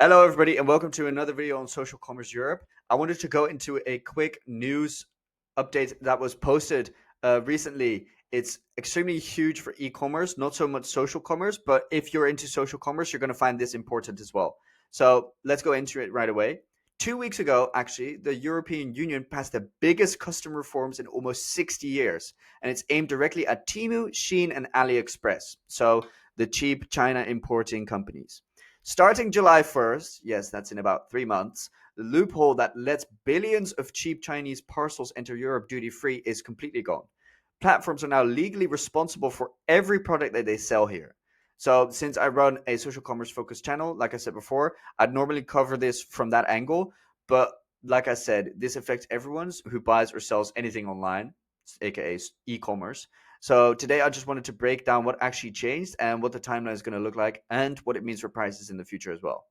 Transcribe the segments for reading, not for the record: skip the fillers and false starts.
Hello, everybody, and welcome to another video on Social Commerce Europe. I wanted to go into a quick news update that was posted recently. It's extremely huge for e-commerce, not so much social commerce, but if you're into social commerce, you're going to find this important as well. So let's go into it right away. 2 weeks ago, actually, the European Union passed the biggest custom reforms in almost 60 years, and it's aimed directly at Temu, Shein, and AliExpress, so the cheap China importing companies. Starting July 1st, yes, that's in about 3 months, the loophole that lets billions of cheap Chinese parcels enter Europe duty free is completely gone. Platforms are now legally responsible for every product that they sell here. So, since I run a social commerce focused channel, like I said before, I'd normally cover this from that angle. But like I said, this affects everyone who buys or sells anything online, aka e commerce. So today I just wanted to break down what actually changed and what the timeline is going to look like and what it means for prices in the future as well.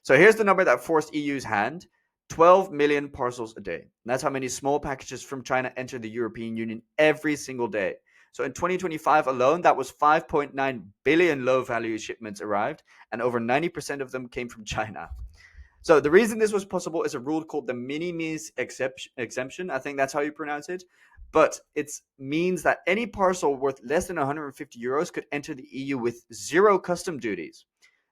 So here's the number that forced EU's hand: 12 million parcels a day. That's how many small packages from China enter the European Union every single day. So in 2025 alone, that was 5.9 billion low value shipments arrived, and over 90% of them came from China. So the reason this was possible is a rule called the Minimis exemption. I think that's how you pronounce it. But it means that any parcel worth less than 150 euros could enter the EU with zero custom duties.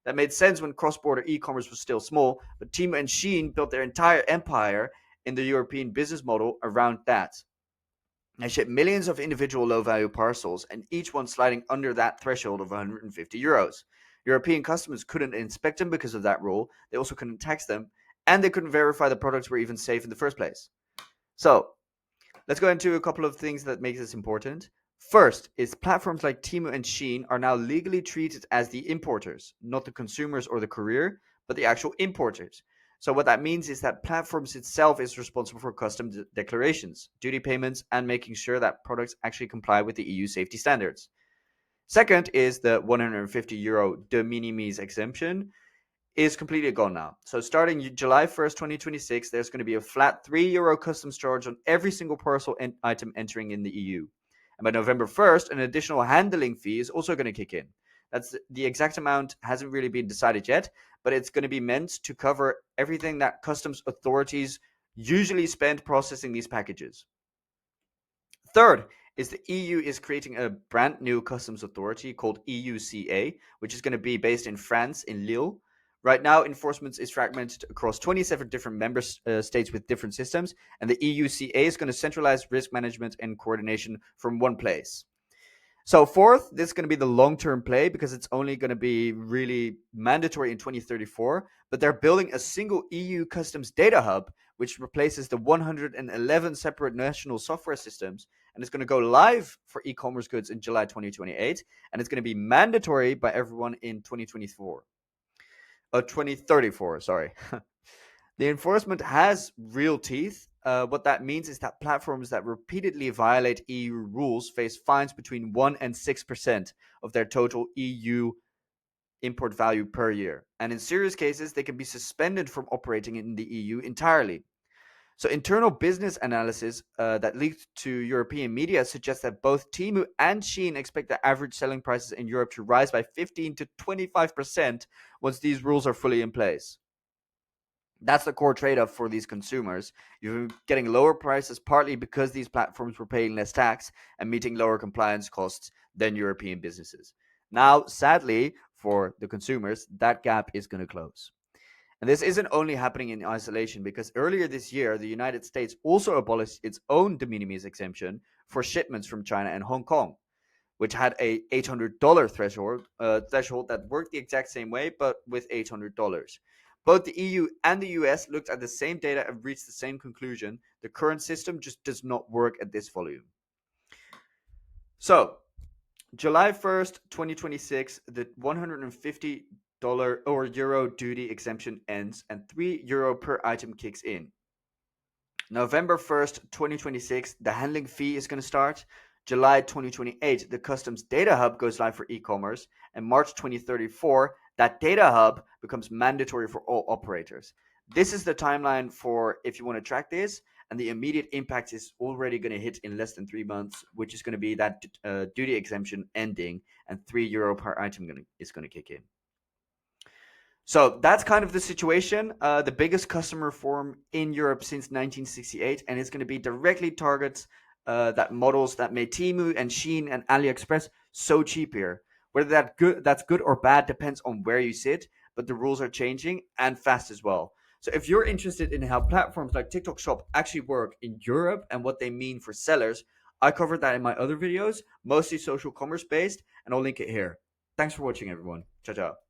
That made sense when cross-border e-commerce was still small, but Temu and Shein built their entire empire in the European business model around that. They ship millions of individual low-value parcels, and each one sliding under that threshold of 150 euros. European customers couldn't inspect them because of that rule. They also couldn't tax them, and they couldn't verify the products were even safe in the first place. So, let's go into a couple of things that make this important. First is platforms like Temu and Shein are now legally treated as the importers, not the consumers or the courier, but the actual importers. So what that means is that platforms itself is responsible for custom declarations, duty payments, and making sure that products actually comply with the EU safety standards. Second is the 150 euro de minimis exemption is completely gone now. So starting July 1st, 2026, there's going to be a flat €3 customs charge on every single parcel item entering in the EU. And by November 1st, an additional handling fee is also going to kick in. That's the exact amount hasn't really been decided yet, but it's going to be meant to cover everything that customs authorities usually spend processing these packages. Third is the EU is creating a brand new customs authority called EUCA, which is going to be based in France, in Lille. Right now, enforcement is fragmented across 27 different member states with different systems, and the EUCA is going to centralize risk management and coordination from one place. So fourth, this is going to be the long-term play because it's only going to be really mandatory in 2034, but they're building a single EU customs data hub, which replaces the 111 separate national software systems, and it's going to go live for e-commerce goods in July 2028, and it's going to be mandatory by everyone in 2034, sorry. The enforcement has real teeth. What that means is that platforms that repeatedly violate EU rules face fines between 1 and 6% of their total EU import value per year. And in serious cases, they can be suspended from operating in the EU entirely. So, internal business analysis that leaked to European media suggests that both Temu and Shein expect the average selling prices in Europe to rise by 15 to 25% once these rules are fully in place. That's the core trade-off for these consumers. You're getting lower prices partly because these platforms were paying less tax and meeting lower compliance costs than European businesses. Now, sadly, for the consumers, that gap is going to close. And this isn't only happening in isolation because earlier this year, the United States also abolished its own de minimis exemption for shipments from China and Hong Kong, which had a $800 threshold that worked the exact same way, but with $800. Both the EU and the US looked at the same data and reached the same conclusion. The current system just does not work at this volume. So, July 1st, 2026, the $150 or euro duty exemption ends and €3 per item kicks in. November 1st, 2026, the handling fee is going to start. July 2028, the customs data hub goes live for e-commerce, and March 2034, that data hub becomes mandatory for all operators. This is the timeline for if you want to track this, and the immediate impact is already going to hit in less than 3 months, which is going to be that duty exemption ending, and €3 per item is going to kick in. So that's kind of the situation. The biggest customer forum in Europe since 1968, and it's going to be directly targets that models that made Temu and Shein and AliExpress so cheap here. Whether that's good or bad depends on where you sit, but the rules are changing and fast as well. So if you're interested in how platforms like TikTok Shop actually work in Europe and what they mean for sellers, I covered that in my other videos, mostly social commerce based, and I'll link it here. Thanks for watching, everyone. Ciao, ciao.